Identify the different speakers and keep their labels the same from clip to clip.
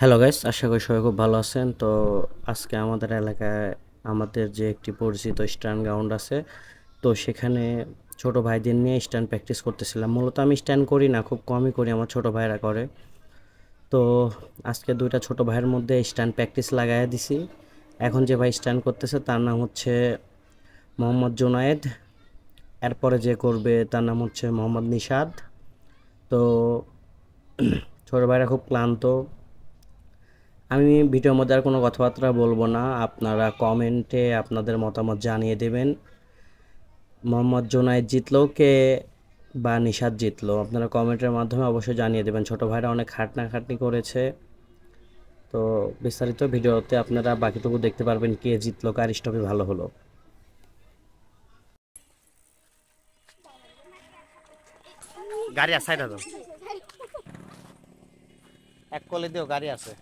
Speaker 1: Hello guys, আশা করি সবাই খুব ভালো আছেন। তো আজকে আমাদের এলাকায় আমাদের যে একটি পরিচিত স্ট্যান্ড গ্রাউন্ড আছে, তো সেখানে ছোট ভাইদের নিয়ে স্ট্যান্ড প্র্যাকটিস করতেছিলাম। মূলত আমি স্ট্যান্ড করি না, খুব কমই করি, আমার ছোট ভাইরা করে। তো আজকে দুইটা ছোট ভাইয়ের মধ্যে স্ট্যান্ড প্র্যাকটিস লাগাইয়া দিছি। এখন যে ভাই স্ট্যান্ড করতেছে তার নাম হচ্ছে মোহাম্মদ জুনায়েদ, এরপরে যে করবে তার নাম হচ্ছে মোহাম্মদ নিশাদ। তো ছোট ভাইরা খুব ক্লান্ত। আমি ভিডিওর মধ্যে আর কোনো কথাবার্তা বলবো না, আপনারা কমেন্টে আপনাদের মতামত জানিয়ে দেবেন। মোহাম্মদ জুনায়েদ জিতলো কে বা নিশাদ জিতলো, আপনারা কমেন্টের মাধ্যমে অবশ্যই জানিয়ে দেবেন। ছোট ভাইরা অনেক খাটনি করেছে। তো বিস্তারিত ভিডিওতে আপনারা বাকিটুকু দেখতে পারবেন, কে জিতলো, কার স্টপে ভালো হলো। গাড়ি আছে, সাইড দাও, এক কলে দিও, গাড়ি আছে।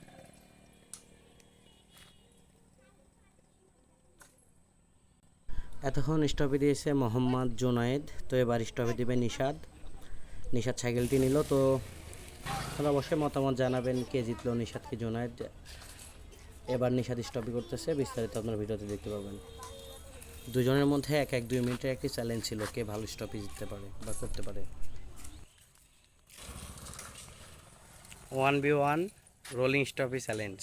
Speaker 1: এতক্ষণ স্টপে দিয়েছে মোহাম্মদ জুনায়েদ, তো এবার স্টপে দিবে নিশাদ। নিশাদ সাইকেলটি নিল। তো আপনারা অবশ্যই মতামত জানাবেন, কে জিতলো, নিশাদ কি জুনায়েদ। এবার নিশাদ স্টপই করতেছে, বিস্তারিত আপনার ভিডিওতে দেখতে পাবেন। দুজনের মধ্যে এক এক 2 মিনিটের একটি চ্যালেঞ্জ ছিল, কে ভালো স্টপই জিততে পারে বা করতে পারে। 1v1 রোলিং স্টপই চ্যালেঞ্জ।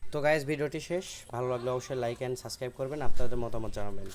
Speaker 1: তো গাইস, ভিডিওটি শেষ। ভালো লাগলে অবশ্যই লাইক অ্যান্ড সাবস্ক্রাইব করবেন, আপনাদের মতামত জানাবেন।